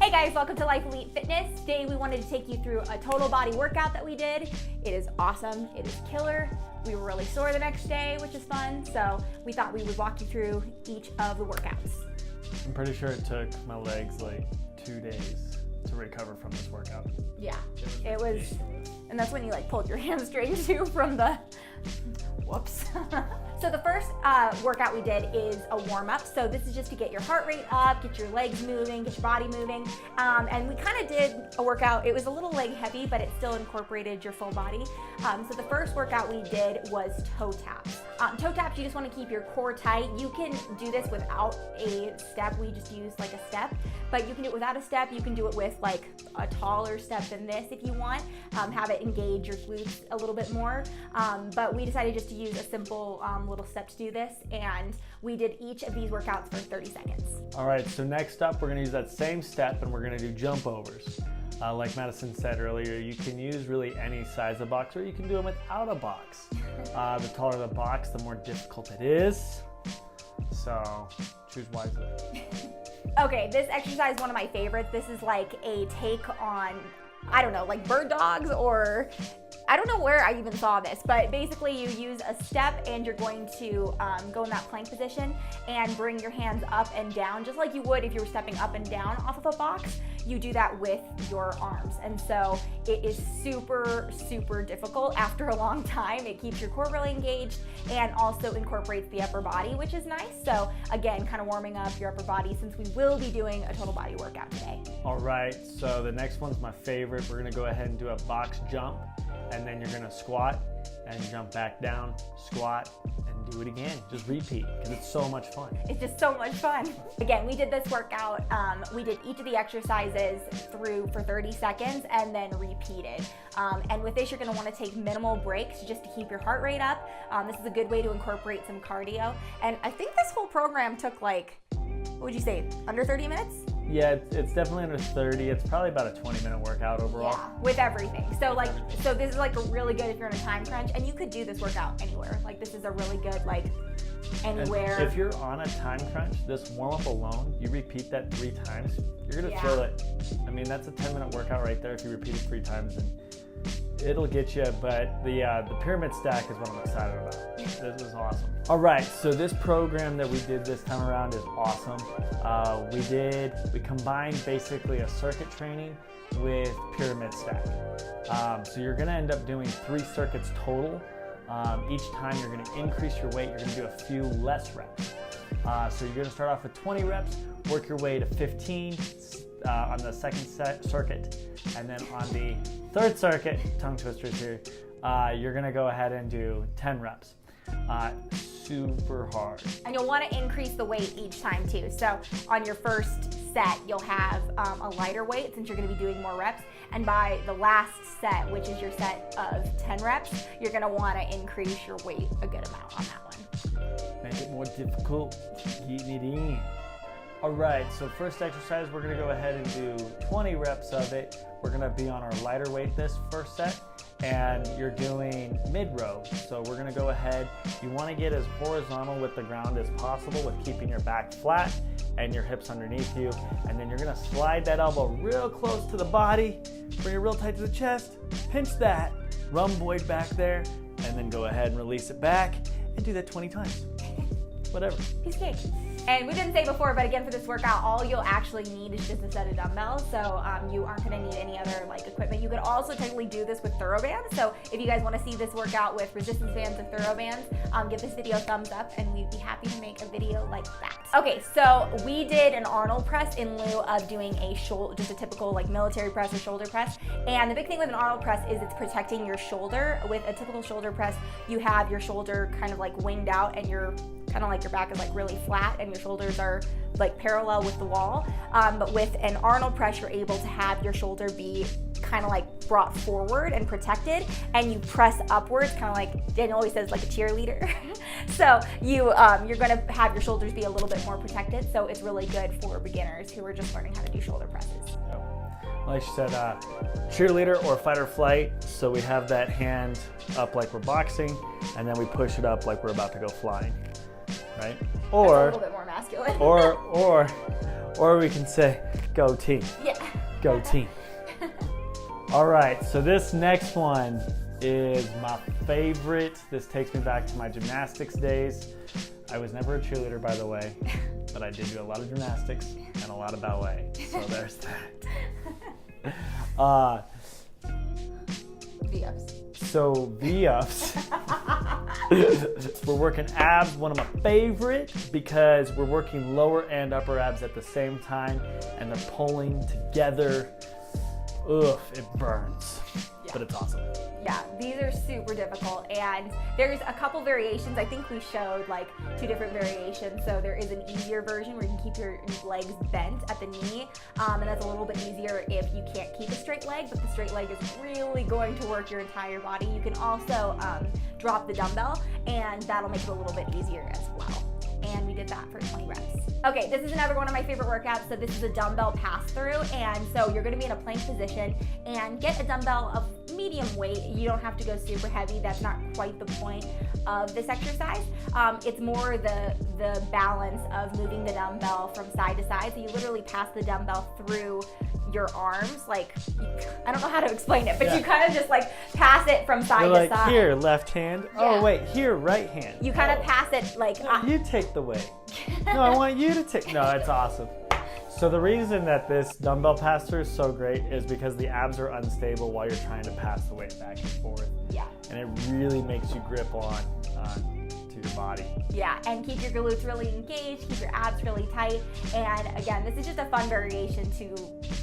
Hey guys, welcome to Life Elite Fitness. Today we wanted to take you through a total body workout that we did. It is awesome, it is killer. We were really sore the next day, which is fun, so we thought we would walk you through each of the workouts. I'm pretty sure it took my legs like 2 days to recover from this workout. Yeah, it was, and that's when you like pulled your hamstring too from the, whoops. So the first workout we did is a warm-up. So this is just to get your heart rate up, get your legs moving, get your body moving. And we kind of did a workout. It was a little leg heavy, but it still incorporated your full body. So the first workout we did was toe taps. Toe taps, you just want to keep your core tight. You can do this without a step. We just use like a step, but you can do it without a step. You can do it with like a taller step than this if you want. Have it engage your glutes a little bit more. But we decided just to use a simple little step to do this, and we did each of these workouts for 30 seconds. All right, so next up we're gonna use that same step and we're gonna do jump overs. Like Madison said earlier, you can use really any size of box, or you can do them without a box. The taller the box, the more difficult it is. So choose wisely. Okay, this exercise is one of my favorites. This is like a take on, I don't know, like bird dogs, or I don't know where I even saw this, but basically you use a step and you're going to go in that plank position and bring your hands up and down, just like you would if you were stepping up and down off of a box. You do that with your arms. And so it is super, super difficult after a long time. It keeps your core really engaged and also incorporates the upper body, which is nice. So again, kind of warming up your upper body since we will be doing a total body workout today. All right, so the next one's my favorite. We're gonna go ahead and do a box jump, and then you're gonna squat and jump back down, squat, and do it again. Just repeat, because it's so much fun. It's just so much fun. Again, we did this workout. We did each of the exercises through for 30 seconds and then repeated. And with this, you're gonna wanna take minimal breaks just to keep your heart rate up. This is a good way to incorporate some cardio. And I think this whole program took like, what would you say, under 30 minutes? Yeah, it's definitely under 30. It's probably about a 20-minute workout overall. Yeah, with everything. So like, so this is like a really good if you're in a time crunch, and you could do this workout anywhere. Like this is a really good, like anywhere. And if you're on a time crunch, this warm-up alone, you repeat that 3 times, you're gonna feel it. I mean, that's a 10-minute workout right there if you repeat it 3 times, and it'll get you, but the pyramid stack is what I'm excited about. This is awesome. All right, so this program that we did this time around is awesome. We combined basically a circuit training with pyramid stack. So you're gonna end up doing 3 circuits total. Each time you're gonna increase your weight, you're gonna do a few less reps. So you're gonna start off with 20 reps, work your way to 15 on the second circuit, and then on the third circuit, tongue twisters here, you're gonna go ahead and do 10 reps. Super hard. And you'll want to increase the weight each time too. So on your first set, you'll have a lighter weight since you're going to be doing more reps. And by the last set, which is your set of 10 reps, you're going to want to increase your weight a good amount on that one. Make it more difficult, getting it in. All right, so first exercise, we're going to go ahead and do 20 reps of it. We're going to be on our lighter weight this first set, and you're doing mid-row. So we're gonna go ahead, you wanna get as horizontal with the ground as possible with keeping your back flat and your hips underneath you. And then you're gonna slide that elbow real close to the body, bring it real tight to the chest, pinch that, rhomboid back there, and then go ahead and release it back and do that 20 times. Whatever. Piece of cake. And we didn't say before, but again, for this workout, all you'll actually need is just a set of dumbbells. So you aren't gonna need any other like equipment. You could also technically do this with ThoroBands. So if you guys wanna see this workout with resistance bands and ThoroBands, give this video a thumbs up and we'd be happy to make a video like that. Okay, so we did an Arnold press in lieu of doing a shoulder, just a typical like military press or shoulder press. And the big thing with an Arnold press is it's protecting your shoulder. With a typical shoulder press, you have your shoulder kind of like winged out and you're kind of like your back is like really flat and your shoulders are like parallel with the wall. But with an Arnold press, you're able to have your shoulder be kind of like brought forward and protected, and you press upwards, kind of like Daniel always says, like a cheerleader. So you're gonna have your shoulders be a little bit more protected. So it's really good for beginners who are just learning how to do shoulder presses. Like she said, cheerleader or fight or flight. So we have that hand up like we're boxing, and then we push it up like we're about to go flying. Right? Or that's a little bit more masculine. or we can say Go team. Yeah. Go team. All right, so this next one is my favorite. This takes me back to my gymnastics days. I was never a cheerleader, by the way, but I did do a lot of gymnastics and a lot of ballet. So there's that. V-ups. So V-ups. We're working abs, one of my favorite, because we're working lower and upper abs at the same time, and they're pulling together. Ugh, it burns, but it's awesome. Yeah, these are super difficult, and there's a couple variations. I think we showed like 2 different variations. So there is an easier version where you can keep your legs bent at the knee, and that's a little bit easier if you can't keep a straight leg, but the straight leg is really going to work your entire body. You can also drop the dumbbell, and that'll make it a little bit easier as well. And we did that for 20 reps. Okay, this is another one of my favorite workouts. So this is a dumbbell pass through, and so you're gonna be in a plank position and get a dumbbell of medium weight. You don't have to go super heavy. That's not quite the point of this exercise. It's more the balance of moving the dumbbell from side to side. So you literally pass the dumbbell through your arms, like, I don't know how to explain it, but you kind of just like pass it from side to side. Here, left hand. Yeah. Oh wait, here, right hand. You kind of pass it like. No, you take the weight. No, I want you to take. No, it's awesome. So the reason that this dumbbell pass through is so great is because the abs are unstable while you're trying to pass the weight back and forth. Yeah. And it really makes you grip on to your body. Yeah, and keep your glutes really engaged, keep your abs really tight. And again, this is just a fun variation to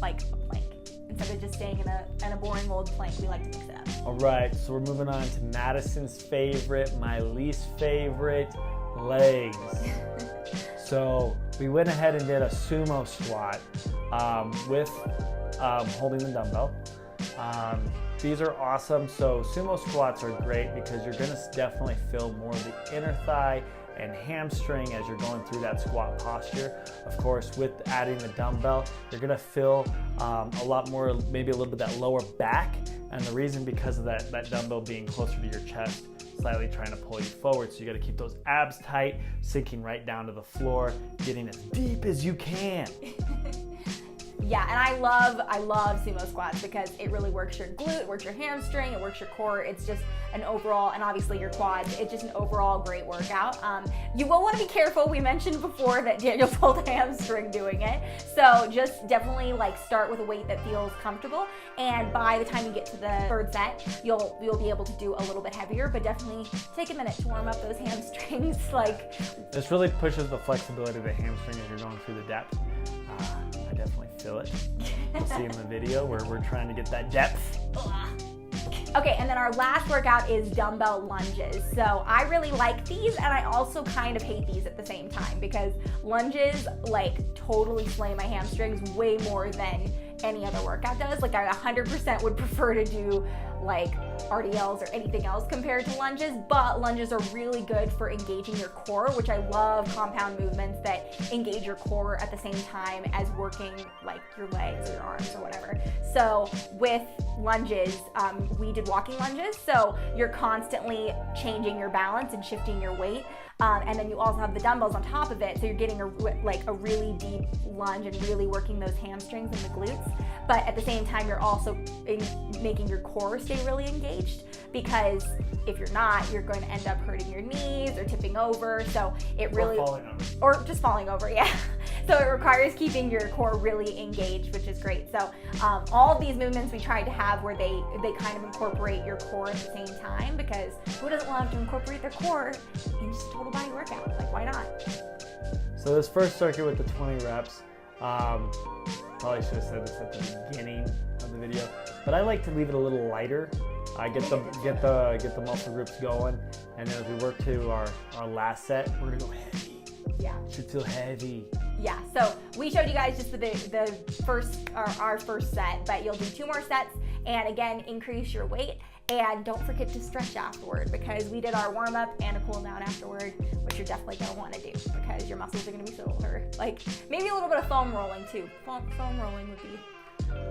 like a plank. Instead of just staying in a boring old plank, we like to mix it up. All right, so we're moving on to Madison's favorite, my least favorite, legs. So we went ahead and did a sumo squat with holding the dumbbell. These are awesome. So sumo squats are great because you're gonna definitely feel more of the inner thigh and hamstring as you're going through that squat posture. Of course, with adding the dumbbell, you're gonna feel a lot more, maybe a little bit that lower back. And the reason because of that dumbbell being closer to your chest, slightly trying to pull you forward. So you gotta keep those abs tight, sinking right down to the floor, getting as deep as you can. Yeah, and I love sumo squats because it really works your glute, it works your hamstring, it works your core. It's just an overall, and obviously your quads, it's just an overall great workout. You will want to be careful. We mentioned before that Daniel pulled a hamstring doing it. So just definitely like start with a weight that feels comfortable. And by the time you get to the 3rd set, you'll be able to do a little bit heavier, but definitely take a minute to warm up those hamstrings. Like, this really pushes the flexibility of the hamstring as you're going through the depth. I definitely feel it. You'll see in the video where we're trying to get that depth. Okay, and then our last workout is dumbbell lunges. So I really like these, and I also kind of hate these at the same time because lunges like totally slay my hamstrings way more than any other workout does. Like I 100% would prefer to do like RDLs or anything else compared to lunges, but lunges are really good for engaging your core, which I love compound movements that engage your core at the same time as working like your legs or your arms or whatever. So with lunges, we did walking lunges. So you're constantly changing your balance and shifting your weight. And then you also have the dumbbells on top of it. So you're getting a really deep lunge and really working those hamstrings and the glutes. But at the same time, you're also making your core stay really engaged, because if you're not, you're going to end up hurting your knees or tipping over. So it really, or falling over. Or just falling over, yeah. So it requires keeping your core really engaged, which is great. So all of these movements we tried to have where they kind of incorporate your core at the same time, because who doesn't love to incorporate their core in just a total body workout? Like, why not? So this first circuit with the 20 reps, probably should have said this at the beginning of the video, but I like to leave it a little lighter. I get the muscle groups going, and then as we work to our last set, we're gonna go heavy. Yeah. It should feel heavy. Yeah, so we showed you guys just our first set, but you'll do 2 more sets, and again, increase your weight, and don't forget to stretch afterward, because we did our warm up and a cool down afterward, which you're definitely gonna want to do because your muscles are gonna be so hurt. Like maybe a little bit of foam rolling too. Foam rolling would be.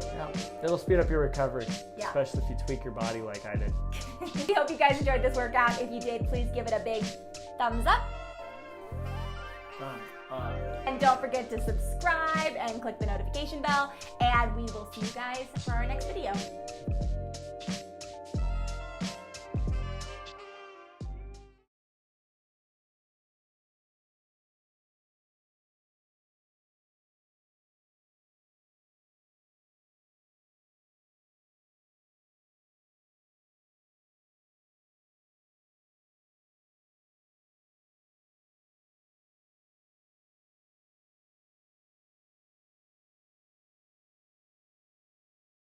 Yeah, it'll speed up your recovery, especially if you tweak your body like I did. We hope you guys enjoyed this workout. If you did, please give it a big thumbs up. Thumbs up. And And don't forget to subscribe and click the notification bell. And we will see you guys for our next video.